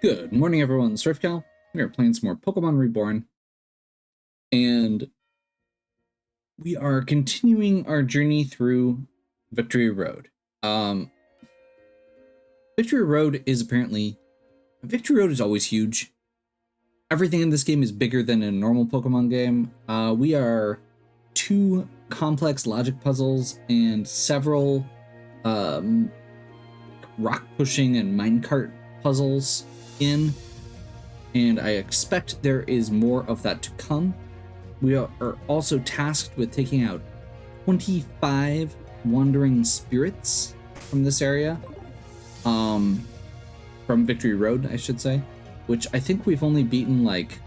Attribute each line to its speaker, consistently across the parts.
Speaker 1: Good morning, everyone. It's Riftcal. We are playing some more Pokémon Reborn, and we are continuing our journey through Victory Road. Victory Road is always huge. Everything in this game is bigger than a normal Pokemon game. We are 2 complex logic puzzles and several rock pushing and minecart puzzles in, and I expect there is more of that to come. We are also tasked with taking out 25 wandering spirits from this area, from Victory Road, I should say, which I think we've only beaten like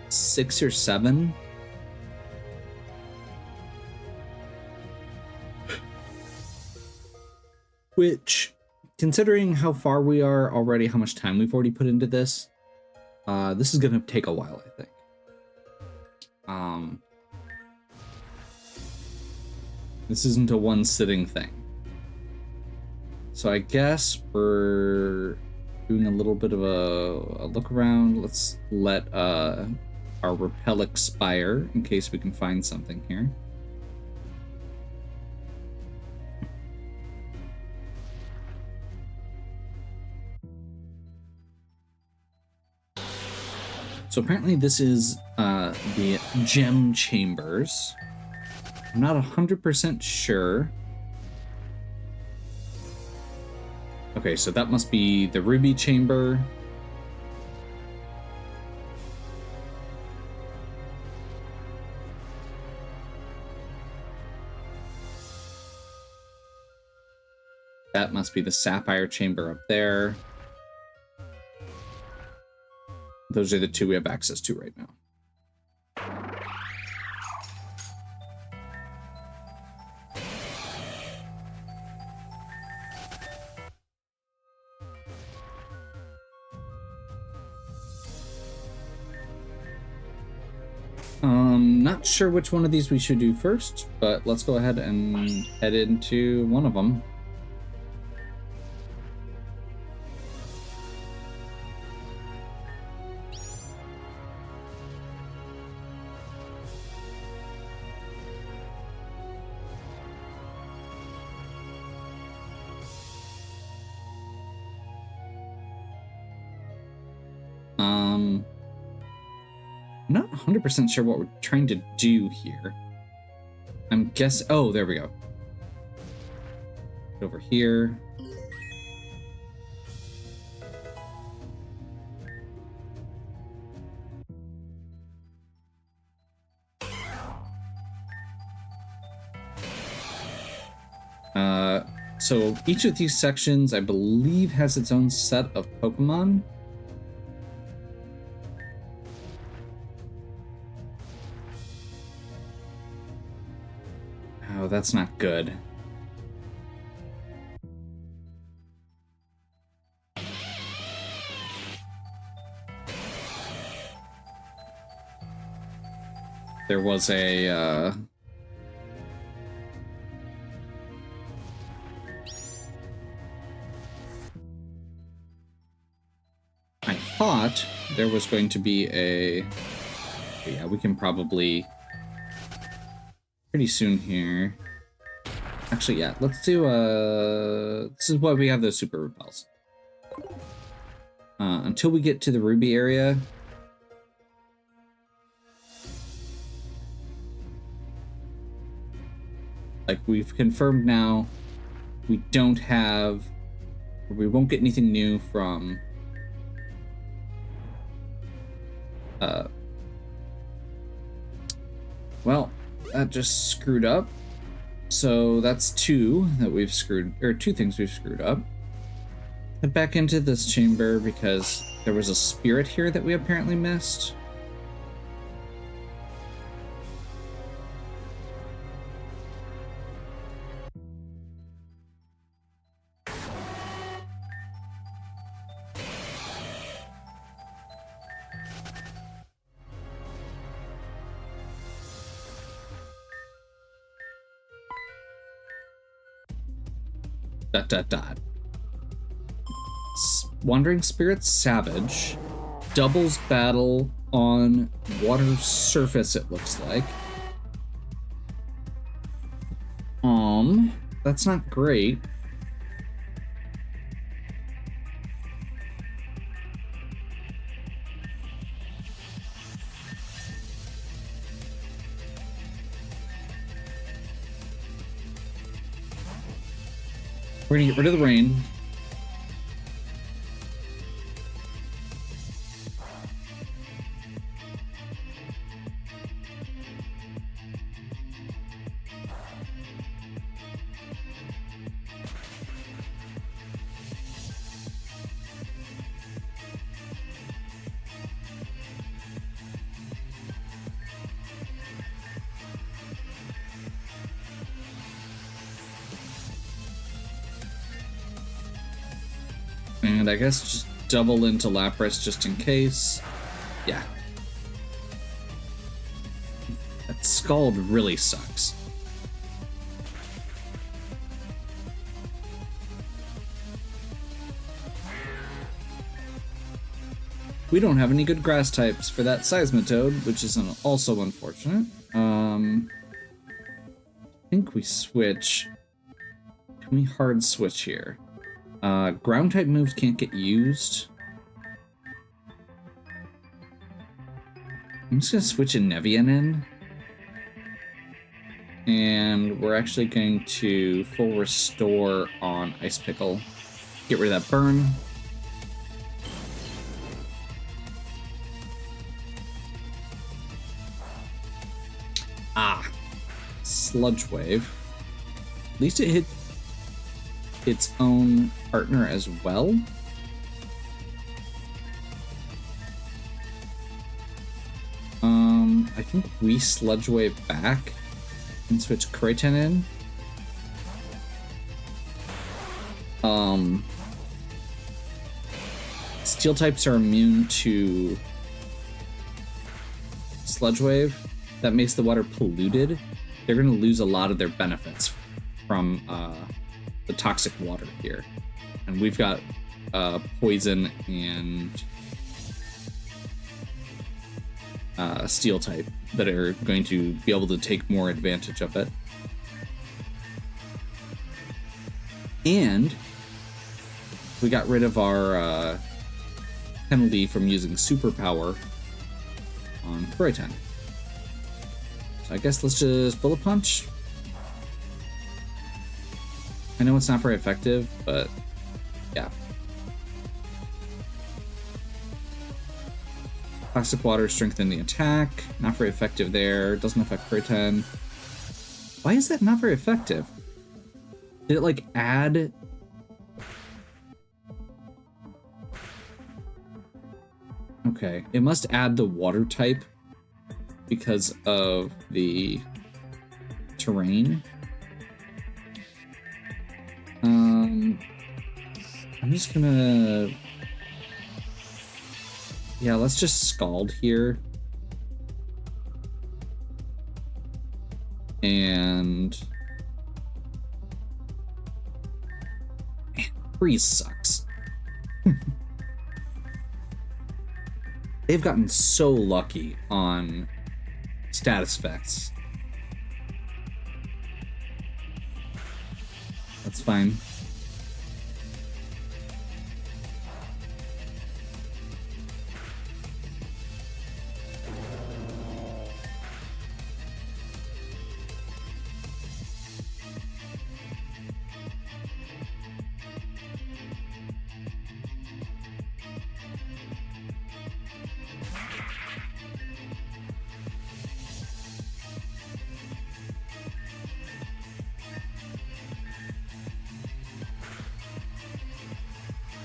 Speaker 1: 6 or 7. Which, considering how far we are already, how much time we've already put into this, this is going to take a while, I think. This isn't a one-sitting thing. So I guess we're doing a little bit of a look around. Let's let our repel expire in case we can find something here. So apparently this is the gem chambers. I'm not 100% sure. Okay, so that must be the ruby chamber. That must be the sapphire chamber up there. Those are the 2 we have access to right now. Not sure which one of these we should do first, but let's go ahead and head into one of them. I'm not 100% sure what we're trying to do here. I'm guessing... Oh, there we go. Over here. So each of these sections, I believe, has its own set of Pokemon. Oh, that's not good. There was a, I thought there was going to be a... Yeah, we can probably... pretty soon here. Actually, yeah, let's do, this is why we have those super repels. Until we get to the ruby area... Like, we've confirmed now, we don't have... or we won't get anything new from... well, that just screwed up. So that's 2 that we've screwed, or 2 things we've screwed up. Head back into this chamber because there was a spirit here that we apparently missed. ... Wandering Spirit Savage. Doubles battle on water surface, it looks like. That's not great. We're gonna get rid of the rain. And I guess just double into Lapras just in case. Yeah. That Scald really sucks. We don't have any good grass types for that Seismitoad, which is also unfortunate. I think we switch. Can we hard switch here? Ground type moves can't get used. I'm just gonna switch a Nevian in. And we're actually going to full restore on Ice Pickle. Get rid of that burn. Sludge Wave. At least it hit its own partner as well. I think we Sludge Wave back and switch Kraken in. Steel types are immune to Sludge Wave. That makes the water polluted. They're going to lose a lot of their benefits from the toxic water here. And we've got poison and steel type that are going to be able to take more advantage of it. And we got rid of our penalty from using superpower on Croatan. So I guess let's just bullet punch. I know it's not very effective, but yeah. Toxic water strengthen the attack. Not very effective there. Doesn't affect Croatan. Why is that not very effective? Did it like add? Okay, it must add the water type because of the terrain. I'm just gonna... Yeah, let's just Scald here. And... Man, Freeze sucks. They've gotten so lucky on status effects. That's fine.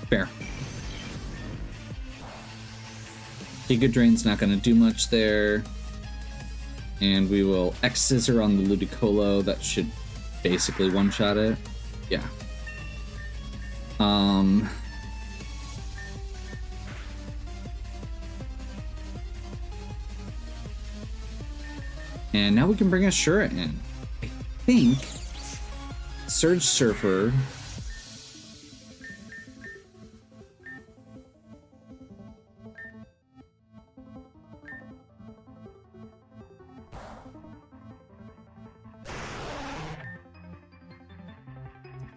Speaker 1: Fair. Giga Drain's not going to do much there. And we will X-Scissor on the Ludicolo. That should basically one-shot it. Yeah. And now we can bring Ashura in. I think Surge Surfer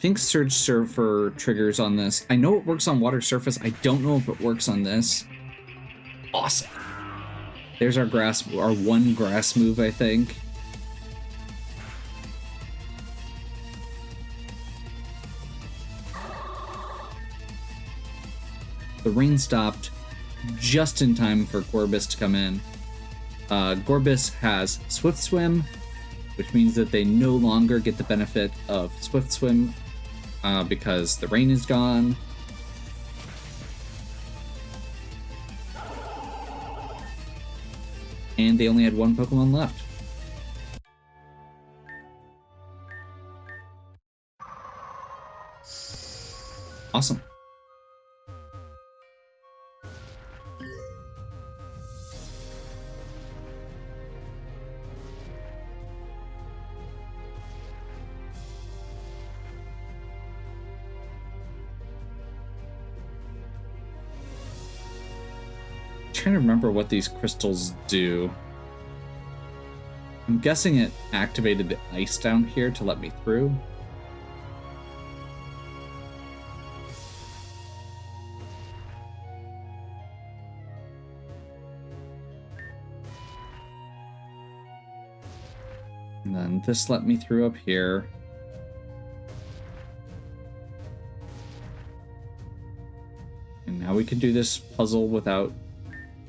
Speaker 1: think Surge Surfer triggers on this. I know it works on water surface. I don't know if it works on this. Awesome. There's our one grass move, I think. The rain stopped just in time for Gorbis to come in. Gorbis has Swift Swim, which means that they no longer get the benefit of Swift Swim because the rain is gone. And they only had one Pokemon left. Awesome. Trying to remember what these crystals do. I'm guessing it activated the ice down here to let me through. And then this let me through up here. And now we can do this puzzle without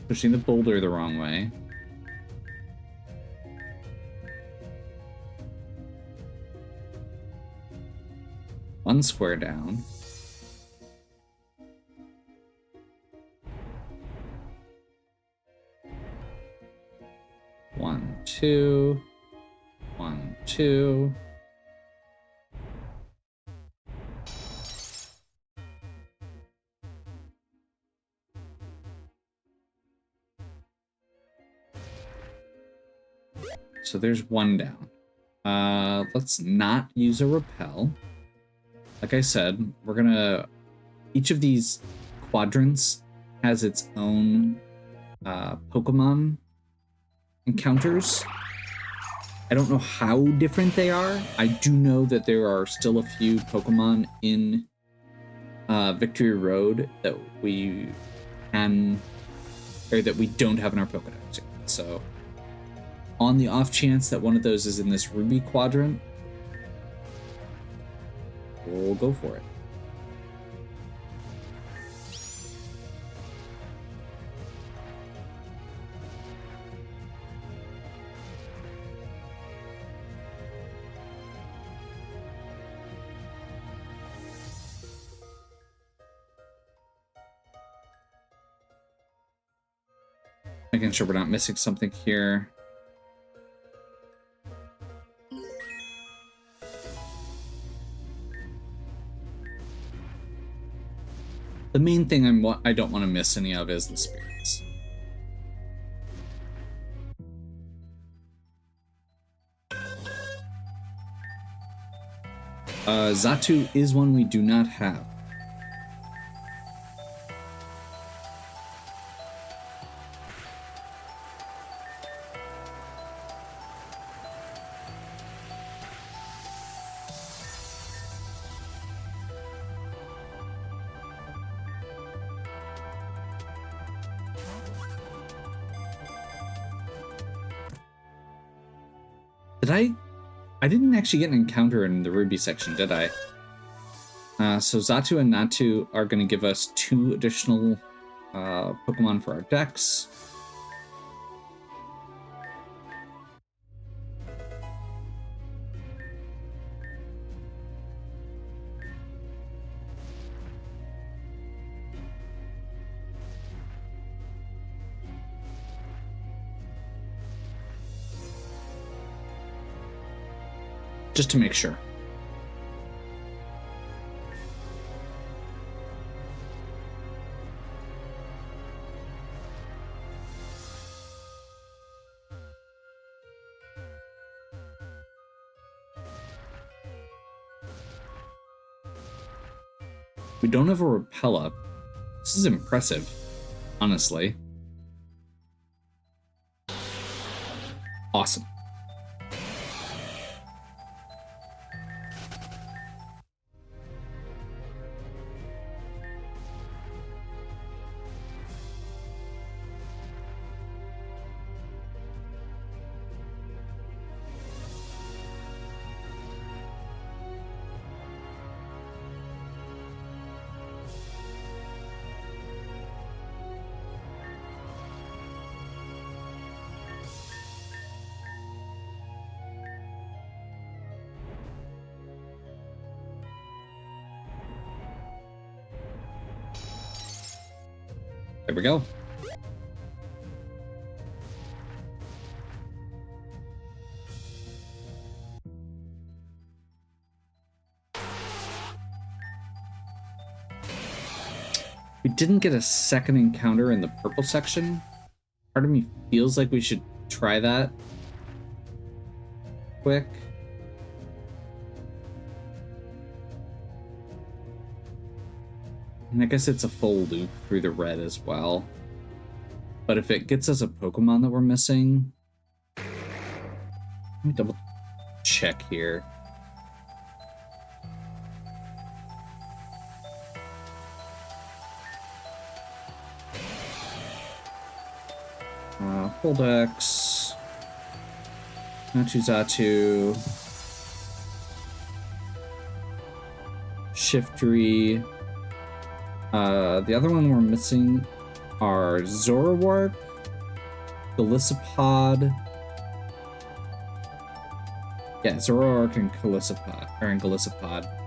Speaker 1: pushing the boulder the wrong way. One square down. One, two. 1, 2. So there's one down. Let's not use a repel. Like I said, we're gonna... Each of these quadrants has its own Pokemon encounters. I don't know how different they are. I do know that there are still a few Pokemon in Victory Road that we can... or that we don't have in our Pokédex yet. So... on the off chance that one of those is in this Ruby quadrant, we'll go for it. Making sure we're not missing something here. The main thing I don't want to miss any of is the spirits. Xatu is one we do not have. I didn't actually get an encounter in the Ruby section, did I? So Xatu and Natu are going to give us 2 additional Pokemon for our decks. Just to make sure. We don't have a repel up. This is impressive, honestly. Awesome. There we go. We didn't get a second encounter in the purple section. Part of me feels like we should try that quick. And I guess it's a full loop through the red as well. But if it gets us a Pokemon that we're missing... Let me double check here. Holdex, Natuzatu, Shiftry. The other one we're missing are Zoroark, Golisopod. Yeah, Zoroark and Golisopod.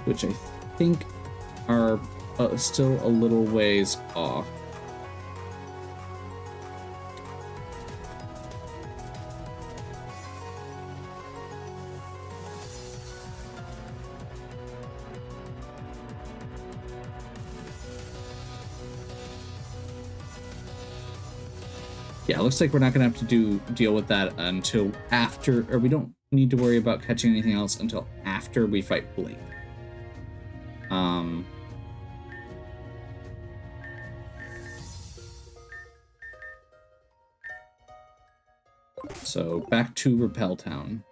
Speaker 1: Which I think are still a little ways off. Yeah, it looks like we're not gonna have to deal with that until after, or we don't need to worry about catching anything else until after we fight Blake. So back to Repel Town.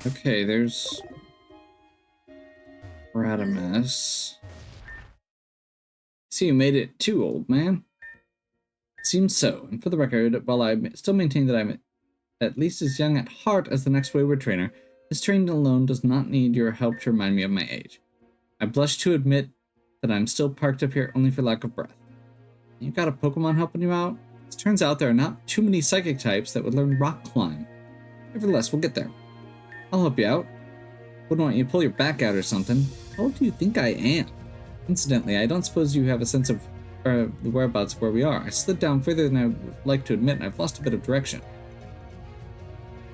Speaker 1: Okay, there's Radamus. See, you made it too, old man. It seems so, and for the record, while I still maintain that I'm at least as young at heart as the next wayward trainer, this training alone does not need your help to remind me of my age. I blush to admit that I'm still parked up here only for lack of breath. You got a Pokemon helping you out? It turns out there are not too many psychic types that would learn Rock Climb. Nevertheless, we'll get there. I'll help you out. Wouldn't want you to pull your back out or something. How old do you think I am? Incidentally, I don't suppose you have a sense of the whereabouts of where we are. I slid down further than I would like to admit, and I've lost a bit of direction.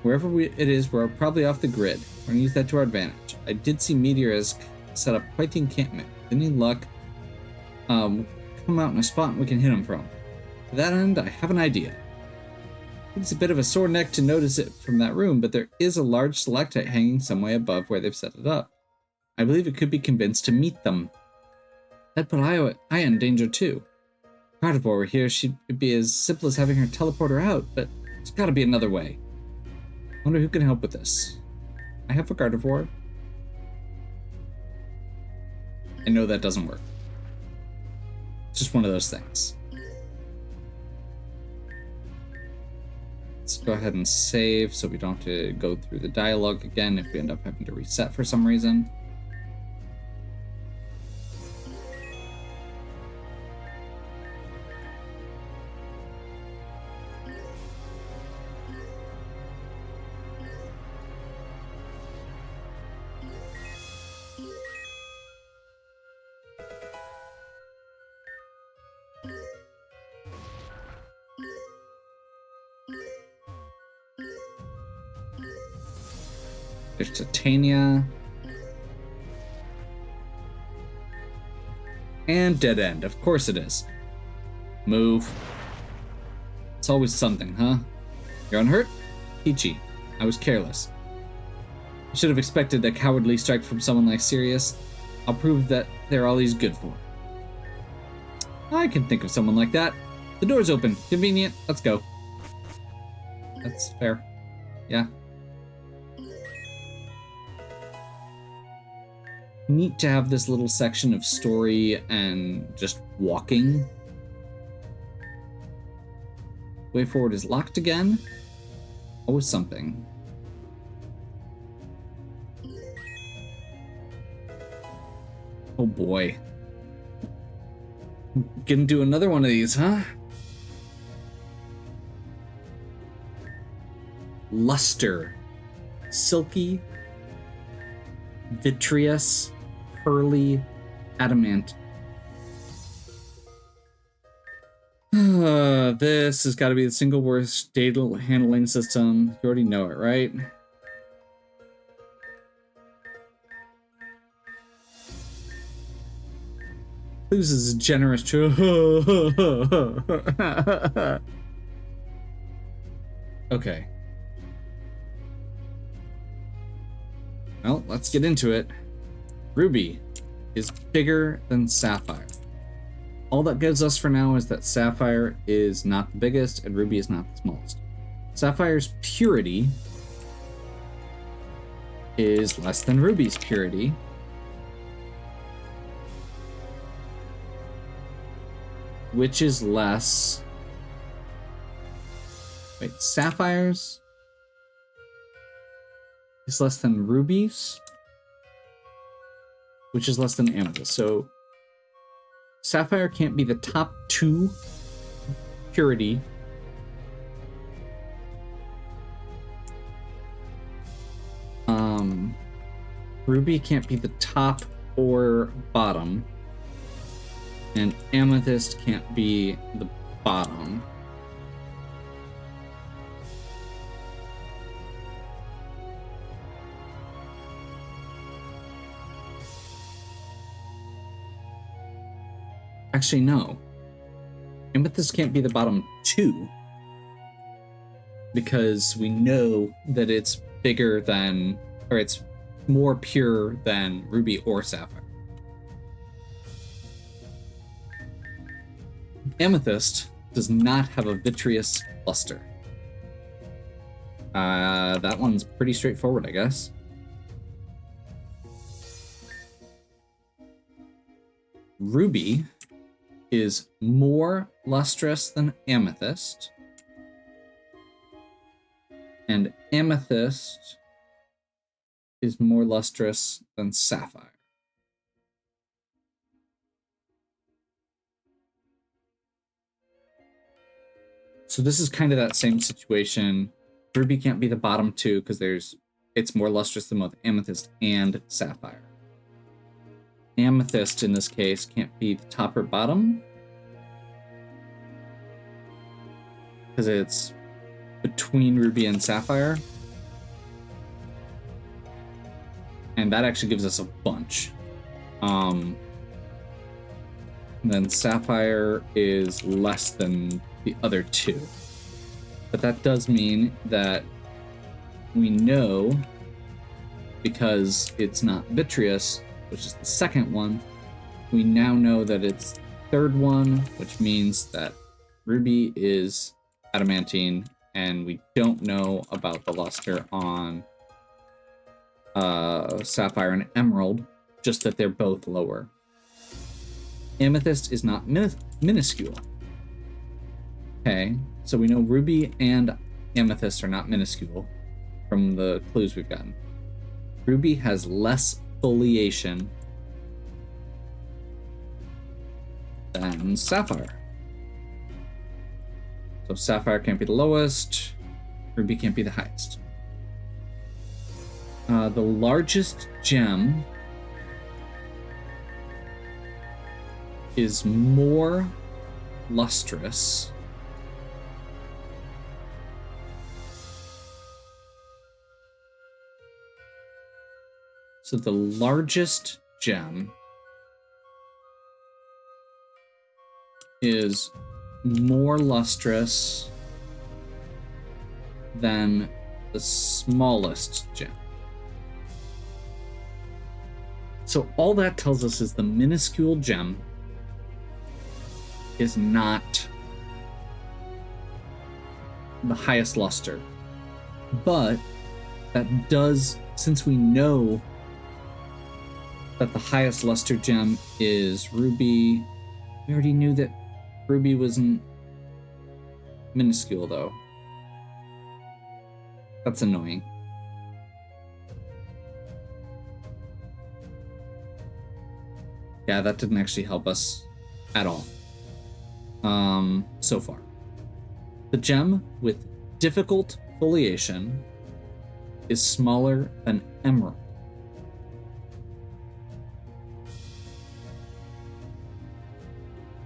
Speaker 1: Wherever it is, we're probably off the grid. We're going to use that to our advantage. I did see Meteor has set up quite the encampment. With any luck, come out in a spot we can hit them from. To that end, I have an idea. It's a bit of a sore neck to notice it from that room, but there is a large stalactite hanging some way above where they've set it up. I believe it could be convinced to meet them. That'd put Aya in danger too. If Gardevoir were here, she'd be as simple as having her teleporter out, but there's gotta be another way. Wonder who can help with this. I have a Gardevoir. I know that doesn't work. It's just one of those things. Let's go ahead and save so we don't have to go through the dialogue again if we end up having to reset for some reason. There's Titania. And dead end. Of course it is. Move. It's always something, huh? You're unhurt? Peachy. I was careless. I should have expected a cowardly strike from someone like Sirius. I'll prove that they're all he's good for. I can think of someone like that. The door's open. Convenient. Let's go. That's fair. Yeah. Neat to have this little section of story and just walking. Way forward is locked again. Always something. Oh boy. Gonna do another one of these, huh? Luster. Silky. Vitreous. Pearly. Adamant. This has got to be the single worst data handling system. You already know it, right? Loses generous to. Okay. Well, let's get into it. Ruby is bigger than Sapphire. All that gives us for now is that Sapphire is not the biggest and Ruby is not the smallest. Sapphire's purity is less than Ruby's purity. Which is less... Wait, Sapphire's is less than Ruby's, which is less than Amethyst. So Sapphire can't be the top 2 purity. Ruby can't be the top or bottom. And Amethyst can't be the bottom. Actually, no. Amethyst can't be the bottom 2. Because we know that it's bigger than, or it's more pure than Ruby or Sapphire. Amethyst does not have a vitreous luster. That one's pretty straightforward, I guess. Ruby is more lustrous than Amethyst. And Amethyst is more lustrous than Sapphire. So this is kind of that same situation. Ruby can't be the bottom 2 because it's more lustrous than both Amethyst and Sapphire. Amethyst in this case can't be the top or bottom because it's between Ruby and Sapphire. And that actually gives us a bunch. And then sapphire is less than the other two. But that does mean that we know, because it's not vitreous, which is the second one, we now know that it's the third one, which means that ruby is adamantine, and we don't know about the luster on sapphire and emerald, just that they're both lower. Amethyst is not minuscule. Okay, so we know ruby and amethyst are not minuscule from the clues we've gotten. Ruby has less foliation than sapphire. So sapphire can't be the lowest, ruby can't be the highest. The largest gem is more lustrous so the largest gem is more lustrous than the smallest gem. So all that tells us is the minuscule gem is not the highest luster. But that does, since we know that the highest luster gem is ruby, we already knew that ruby wasn't minuscule though. That's annoying. Yeah, that didn't actually help us at all. So far. The gem with difficult foliation is smaller than emerald.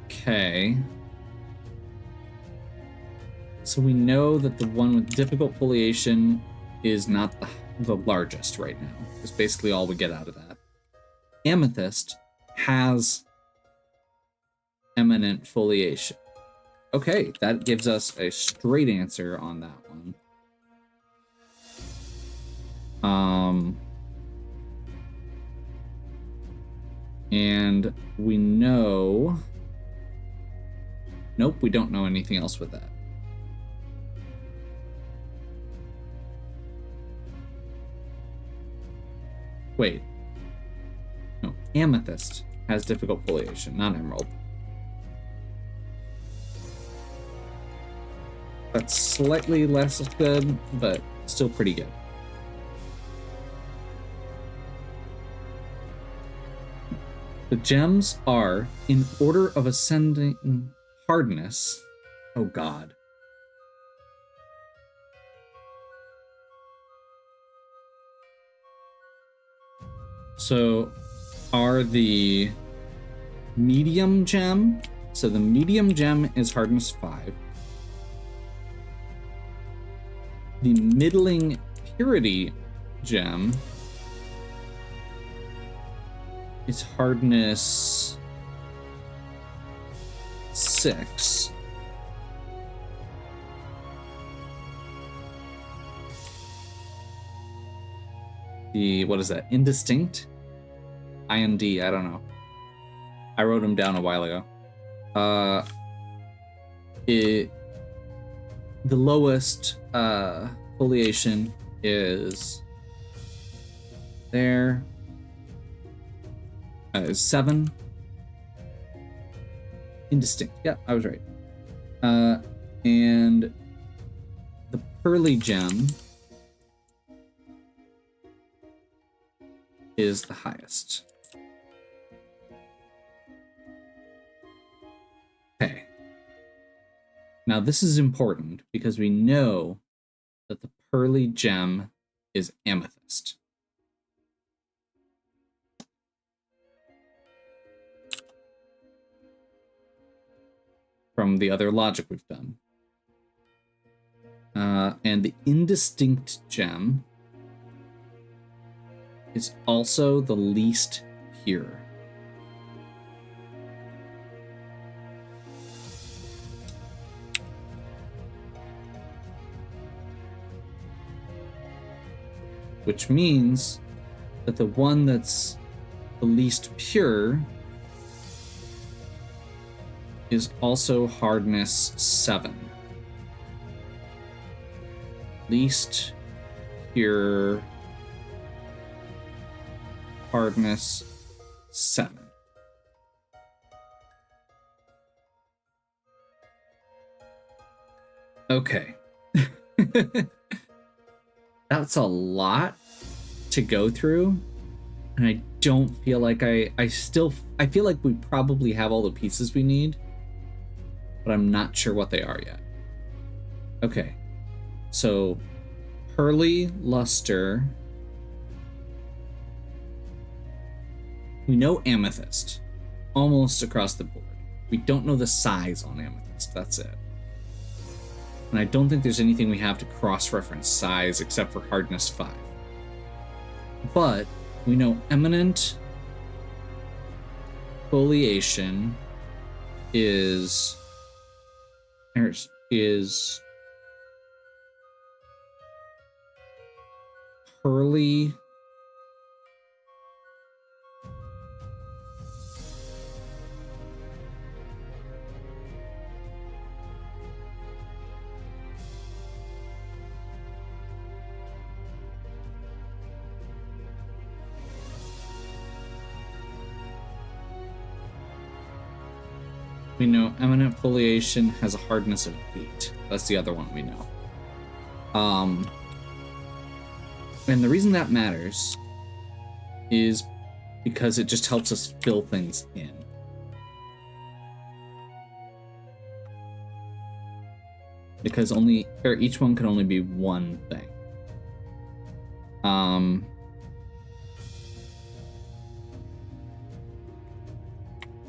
Speaker 1: Okay. So we know that the one with difficult foliation is not the largest right now. It's basically all we get out of that. Amethyst has eminent foliation. Okay, that gives us a straight answer on that one. And we know... Nope, we don't know anything else with that. Wait. No, amethyst has difficult foliation, not emerald. That's slightly less good, but still pretty good. The gems are in order of ascending hardness. Oh God. So are the medium gem. So the medium gem is hardness 5. The middling purity gem is hardness 6. The, what is that? Indistinct? IND, I don't know. I wrote them down a while ago. The lowest foliation is there. Is 7. Indistinct. Yeah, I was right. And the pearly gem is the highest. Okay. Now this is important because we know that the pearly gem is amethyst. From the other logic we've done. And the indistinct gem is also the least pure. which means that the one that's the least pure is also hardness 7. Least pure hardness 7. Okay. That's a lot to go through, and I don't feel like I feel like we probably have all the pieces we need, but I'm not sure what they are yet. Okay. So Pearly Luster. We know Amethyst almost across the board. We don't know the size on Amethyst. That's it. And I don't think there's anything we have to cross-reference size except for hardness 5. But we know eminent foliation is pearly we know eminent foliation has a hardness of 8. That's the other one we know. And the reason that matters is because it just helps us fill things in. Because each one can only be one thing.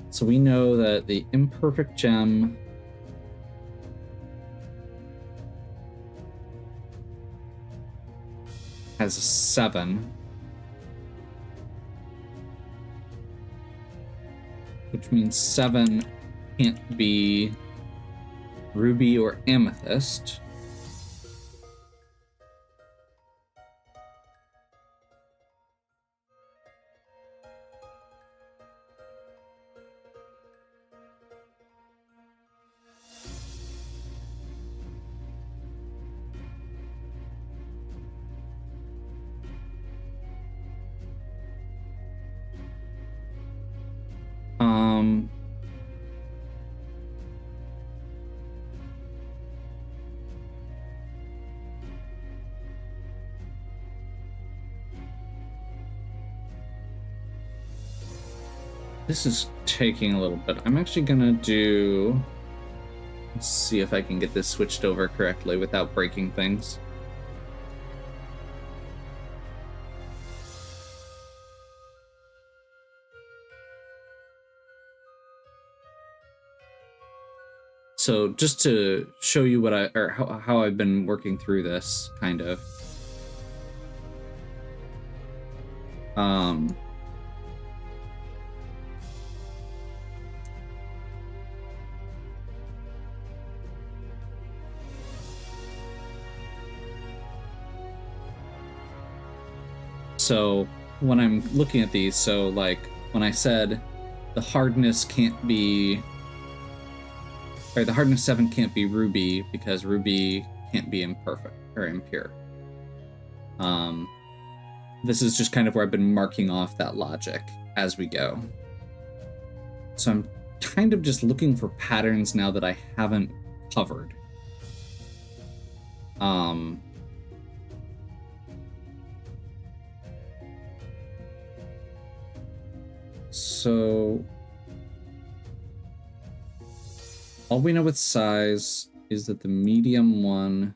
Speaker 1: So we know that the imperfect gem has a 7, which means 7 can't be ruby or amethyst. This is taking a little bit. I'm actually gonna let's see if I can get this switched over correctly without breaking things. So just to show you how I've been working through this, kind of. So when I'm looking at these, so like when I said the hardness can't be, or the hardness 7 can't be ruby because ruby can't be imperfect or impure. This is just kind of where I've been marking off that logic as we go. So I'm kind of just looking for patterns now that I haven't covered. So all we know with size is that the medium one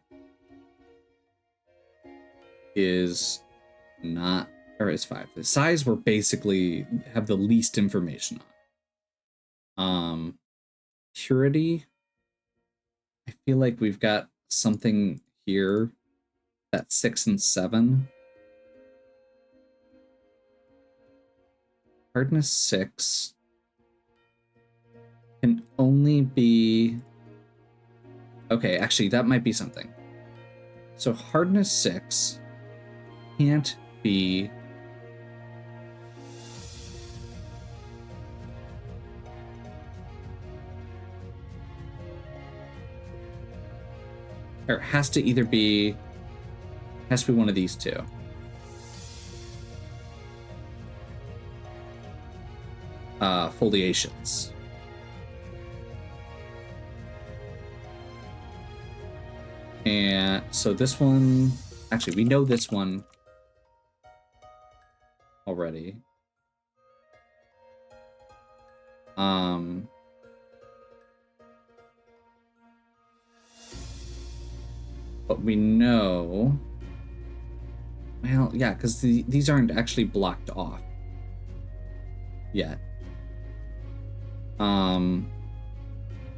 Speaker 1: is not, or is 5. The size we're basically have the least information on. Purity, I feel like we've got something here that's 6 and 7. Hardness 6 can only be... Okay, actually, that might be something. So hardness 6 can't be or it has to either be one of these two. Foliations. And so this one, actually, we know this one already. But we know, well, yeah, because these aren't actually blocked off yet.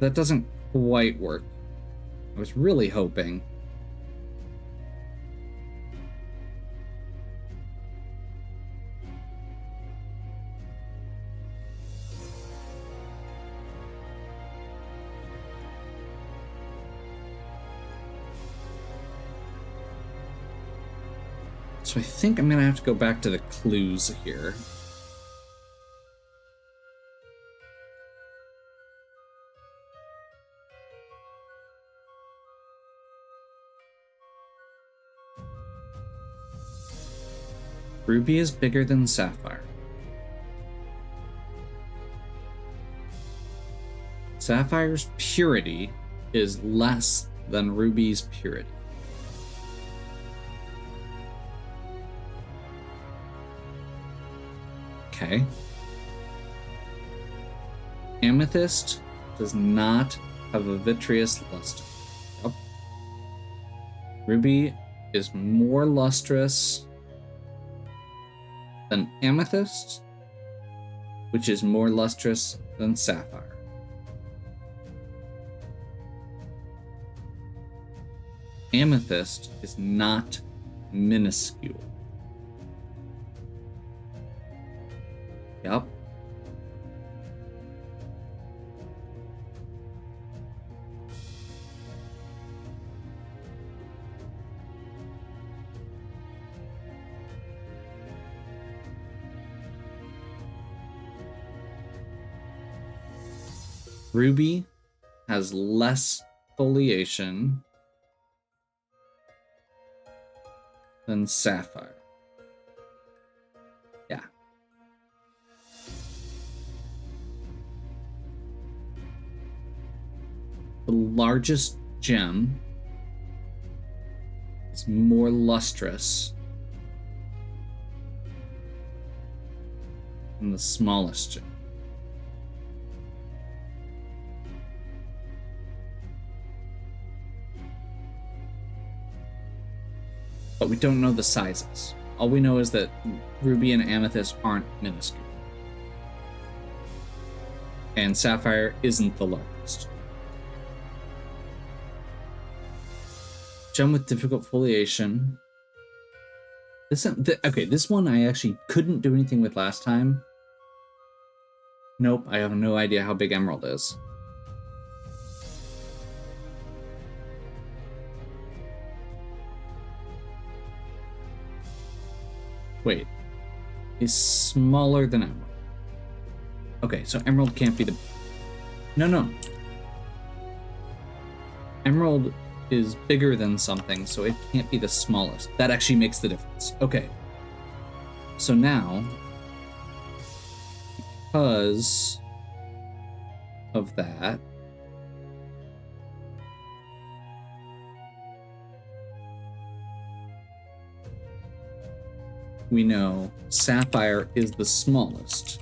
Speaker 1: That doesn't quite work. I was really hoping. So I think I'm gonna have to go back to the clues here. Ruby is bigger than Sapphire. Sapphire's purity is less than Ruby's purity. Okay. Amethyst does not have a vitreous luster. Yep. Ruby is more lustrous than Amethyst, which is more lustrous than Sapphire. Amethyst is not minuscule. Yep. Ruby has less foliation than Sapphire. Yeah. The largest gem is more lustrous than the smallest gem. But we don't know the sizes. All we know is that Ruby and Amethyst aren't minuscule. And Sapphire isn't the largest. Gem with difficult foliation. This one I actually couldn't do anything with last time. Nope, I have no idea how big Emerald is. Wait, is smaller than Emerald. Okay, so Emerald can't be the... No. Emerald is bigger than something, so it can't be the smallest. That actually makes the difference. Okay. So now, because of that, we know Sapphire is the smallest.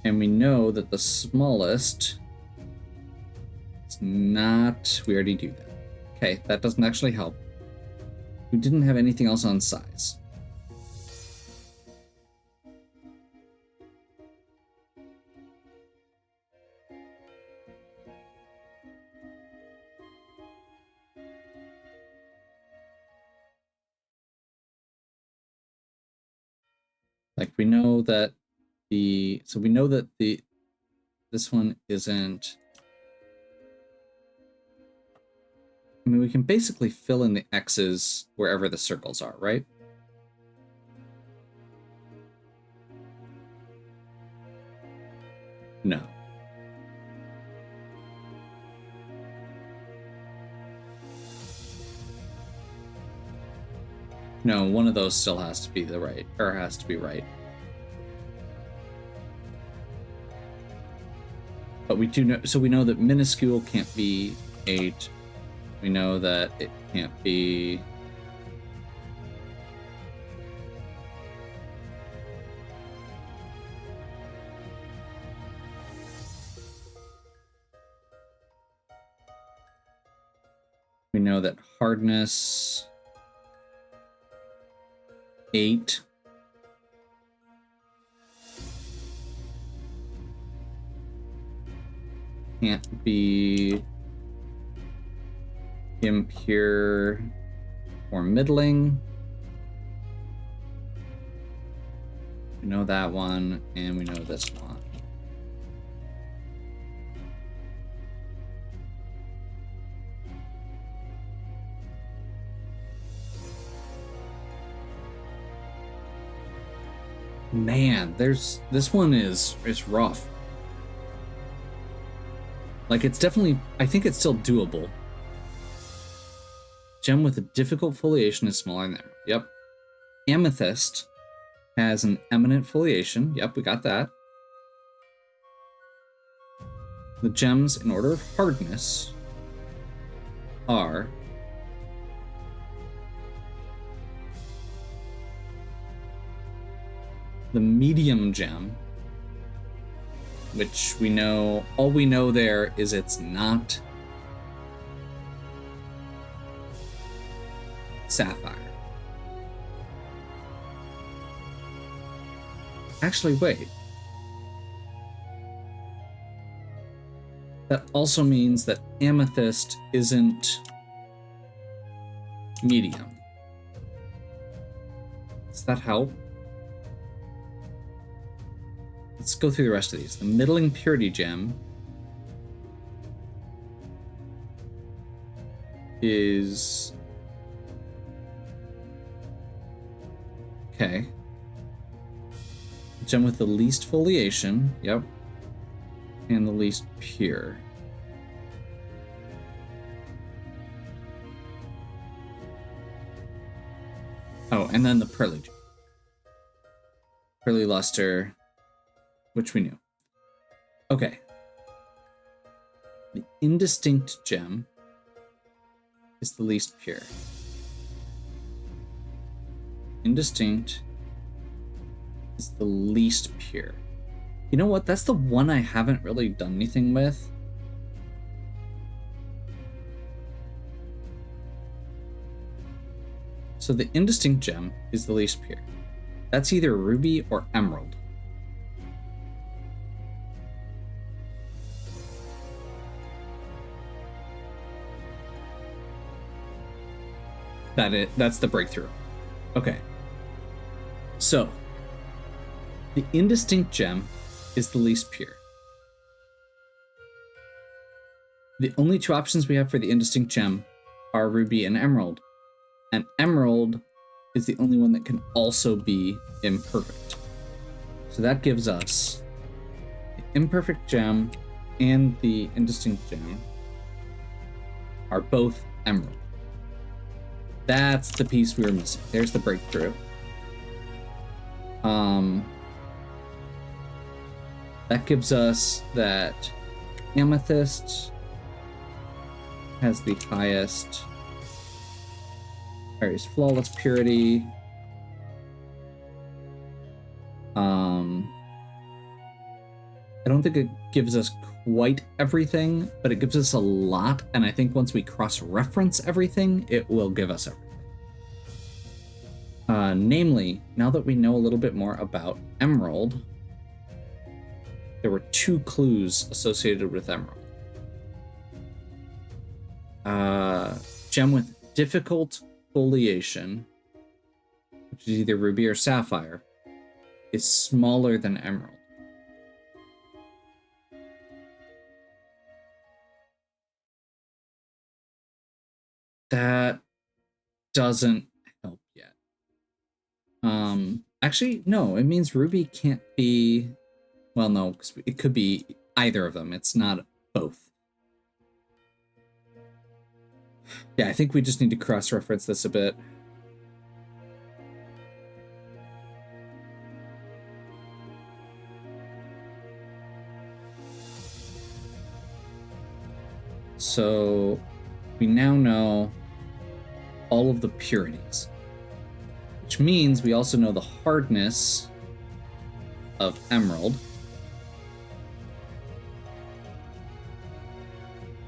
Speaker 1: And we know that the smallest is not... We already do that. Okay, that doesn't actually help. We didn't have anything else on size. Like we know that this one isn't I mean, we can basically fill in the X's wherever the circles are, right? No. No, one of those still has to be the right, or has to be right. But we do know, so we know that minuscule can't be 8. We know that it can't be... We know that hardness 8. Can't be impure or middling. We know that one, and we know this one. Man, this one is rough. Like, it's definitely, I think it's still doable. Gem with a difficult foliation is smaller than emerald. Yep. Amethyst has an eminent foliation. Yep, we got that. The gems in order of hardness are the medium gem, which we know, all we know there is it's not sapphire. Actually, wait. That also means that amethyst isn't medium. Does that help? Let's go through the rest of these. The middling purity gem is... Okay. Gem with the least foliation. Yep. And the least pure. Oh, and then the pearly gem. Pearly luster, which we knew. Okay. The indistinct gem is the least pure. Indistinct is the least pure. You know what? That's the one I haven't really done anything with. So the indistinct gem is the least pure. That's either ruby or emerald. That's the breakthrough. Okay. So, the indistinct gem is the least pure. The only two options we have for the indistinct gem are ruby and emerald. And emerald is the only one that can also be imperfect. So that gives us the imperfect gem and the indistinct gem are both emerald. That's the piece we were missing. There's the breakthrough. That gives us that amethyst has the highest, or is flawless purity. I don't think it gives us quite everything, but it gives us a lot, and I think once we cross-reference everything, it will give us everything. Namely, now that we know a little bit more about emerald, there were 2 clues associated with emerald. Gem with difficult foliation, which is either ruby or sapphire, is smaller than emerald. That doesn't help yet. Actually, no, it means ruby can't be... Well, no, it could be either of them. It's not both. Yeah, I think we just need to cross-reference this a bit. So we now know all of the purities, which means we also know the hardness of emerald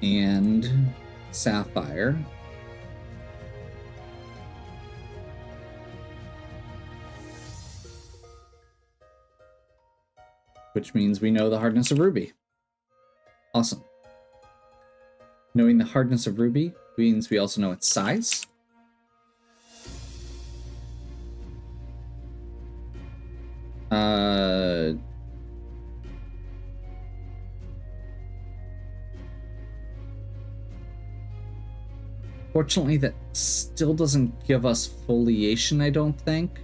Speaker 1: and sapphire. Which means we know the hardness of ruby. Awesome. Knowing the hardness of ruby means we also know its size. Fortunately, that still doesn't give us foliation, I don't think.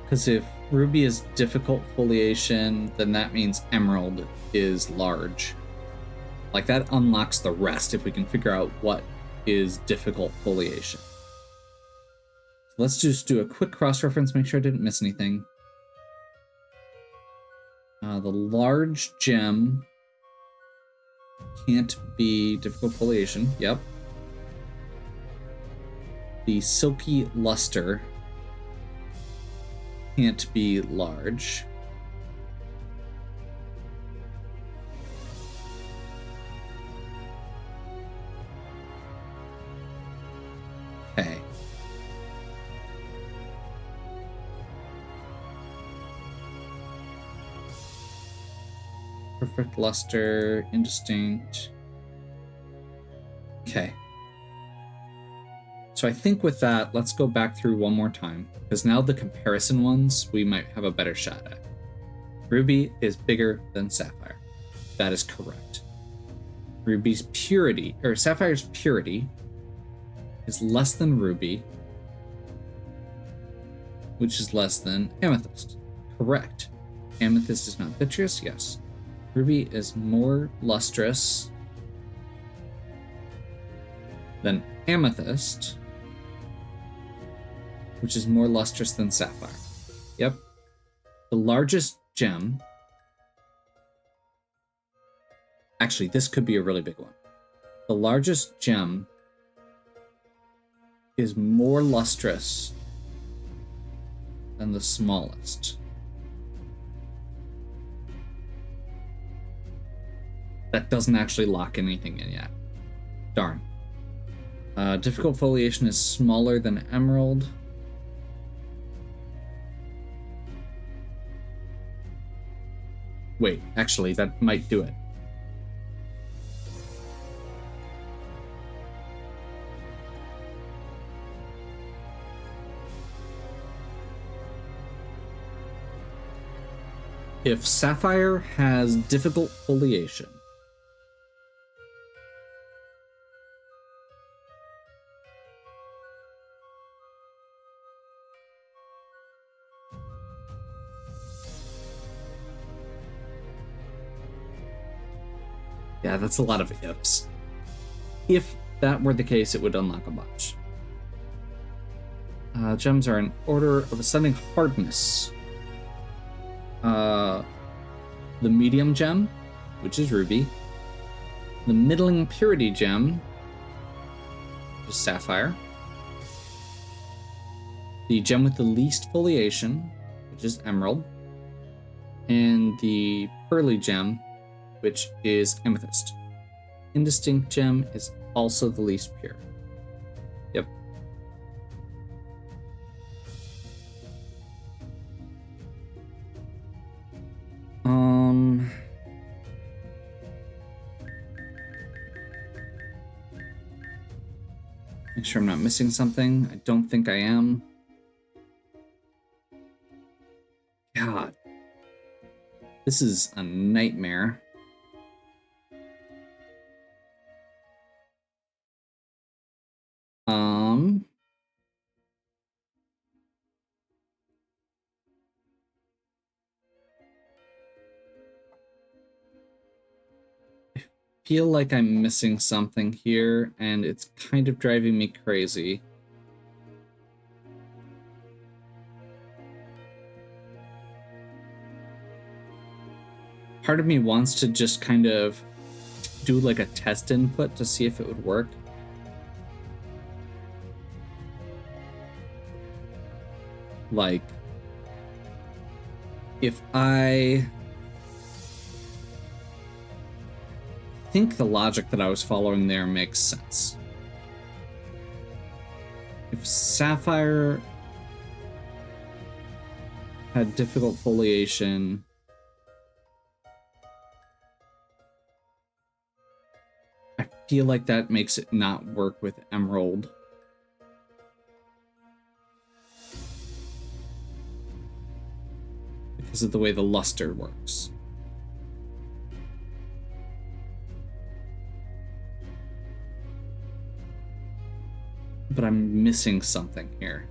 Speaker 1: Because if ruby is difficult foliation, then that means emerald is large. Like, that unlocks the rest if we can figure out what is difficult foliation. So let's just do a quick cross-reference, make sure I didn't miss anything. The large gem can't be difficult foliation. Yep. The silky luster can't be large. Okay. Perfect luster, indistinct. Okay. So I think with that, let's go back through one more time, because now the comparison ones we might have a better shot at. Ruby is bigger than sapphire. That is correct. Ruby's purity, or sapphire's purity, is less than ruby, which is less than amethyst. Correct. Amethyst is not vitreous, yes. Ruby is more lustrous than amethyst, which is more lustrous than sapphire. Yep. The largest gem... Actually, this could be a really big one. The largest gem is more lustrous than the smallest. That doesn't actually lock anything in yet. Darn. Difficult foliation is smaller than emerald. Wait, actually, that might do it. If sapphire has difficult foliation, yeah, that's a lot of ifs. If that were the case, it would unlock a bunch. Gems are in order of ascending hardness. The medium gem, which is ruby. The middling purity gem, which is sapphire. The gem with the least foliation, which is emerald. And the pearly gem, which is amethyst. Indistinct gem is also the least pure. Yep. Make sure I'm not missing something. I don't think I am. God. This is a nightmare. I feel like I'm missing something here, and it's kind of driving me crazy. Part of me wants to just kind of do like a test input to see if it would work. Like, if I think the logic that I was following there makes sense. If Sapphire had difficult foliation, I feel like that makes it not work with Emerald. Because of the way the luster works. But I'm missing something here.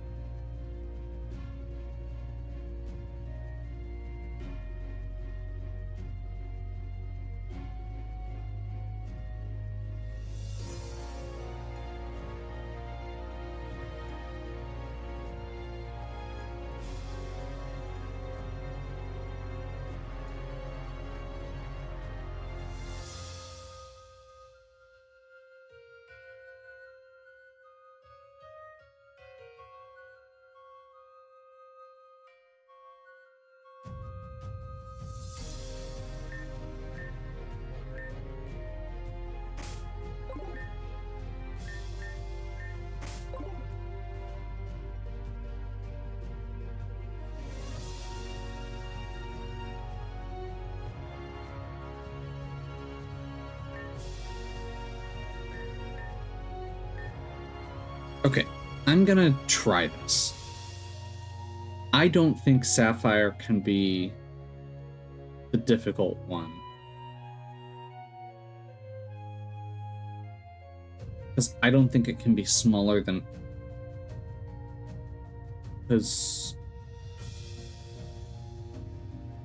Speaker 1: Okay, I'm gonna try this. I don't think Sapphire can be the difficult one. Because I don't think it can be smaller than... Because...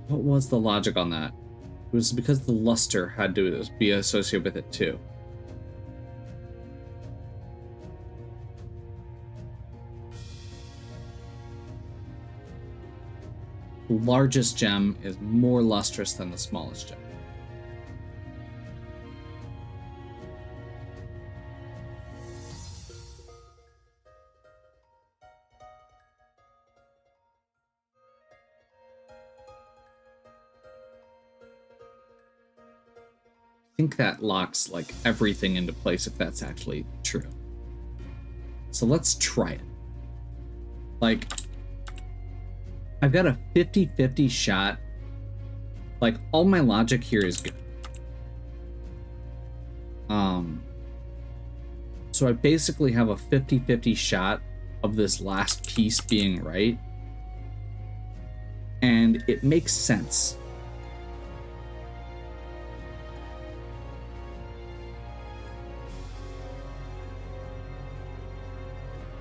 Speaker 1: What was the logic on that? It was because the luster had to be associated with it too. The largest gem is more lustrous than the smallest gem. I think that locks like everything into place if that's actually true. So let's try it. Like, I've got a 50-50 shot. Like, all my logic here is good. So I basically have a 50-50 shot of this last piece being right. And it makes sense.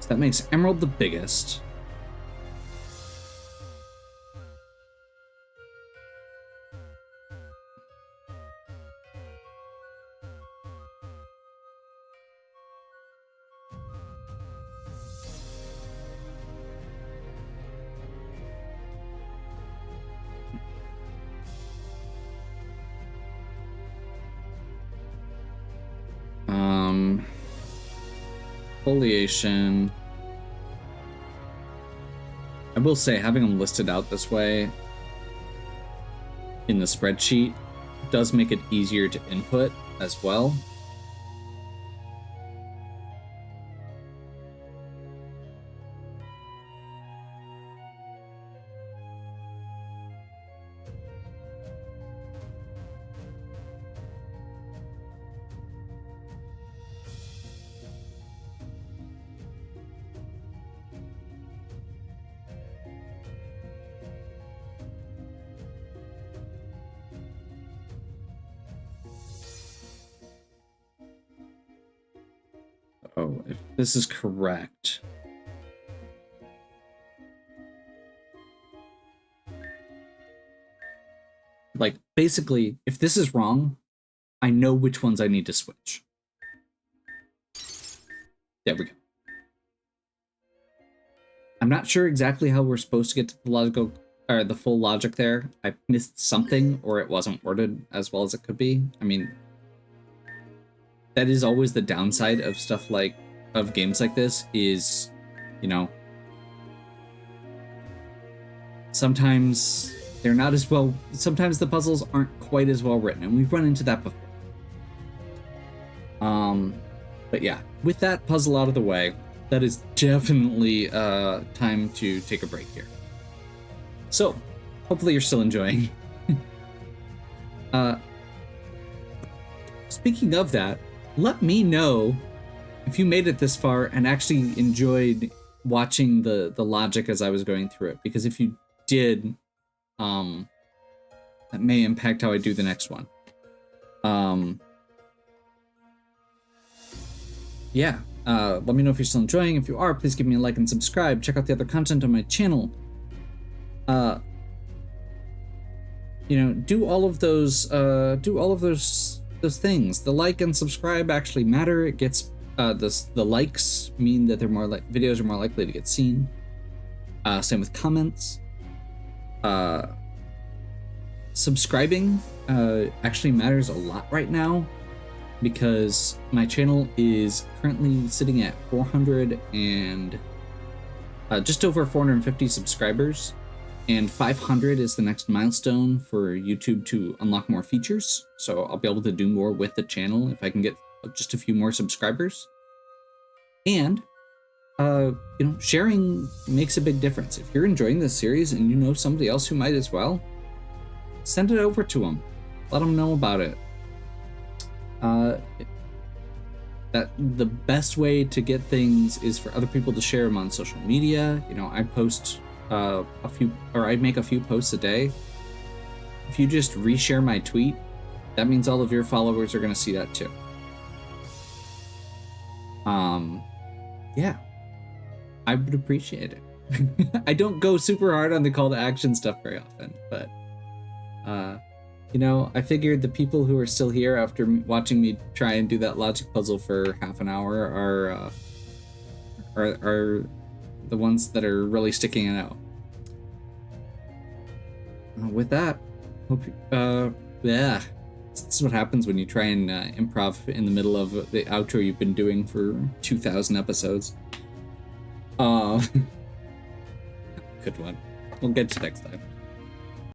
Speaker 1: So that makes Emerald the biggest. Foliation. I will say, having them listed out this way in the spreadsheet does make it easier to input as well. So if this is correct, like basically, if this is wrong, I know which ones I need to switch. There we go. I'm not sure exactly how we're supposed to get to the logical or the full logic there. I missed something, or it wasn't worded as well as it could be. I mean, that is always the downside of stuff like of games like this is, you know, sometimes they're not as well, sometimes the puzzles aren't quite as well written, and we've run into that before. But yeah, with that puzzle out of the way, that is definitely time to take a break here. So, hopefully you're still enjoying. Speaking of that, let me know if you made it this far and actually enjoyed watching the logic as I was going through it, because if you did, that may impact how I do the next one. Yeah, let me know if you're still enjoying. If you are, please give me a like and subscribe. Check out the other content on my channel. You know, do all of those things. The like and subscribe actually matter. It gets the likes mean that they're more like videos are more likely to get seen. Same with comments. Subscribing actually matters a lot right now, because my channel is currently sitting at 400 and just over 450 subscribers, and 500 is the next milestone for YouTube to unlock more features. So I'll be able to do more with the channel if I can get just a few more subscribers. And you know, sharing makes a big difference. If you're enjoying this series and you know somebody else who might as well, send it over to them. Let them know about it. That the best way to get things is for other people to share them on social media. You know, I post I make a few posts a day. If you just reshare my tweet, that means all of your followers are going to see that too. Yeah, I would appreciate it. I don't go super hard on the call to action stuff very often, but you know, I figured the people who are still here after watching me try and do that logic puzzle for half an hour are the ones that are really sticking it out. With that, hope yeah, this is what happens when you try and improv in the middle of the outro you've been doing for 2,000 episodes. Good one. We'll get to next time.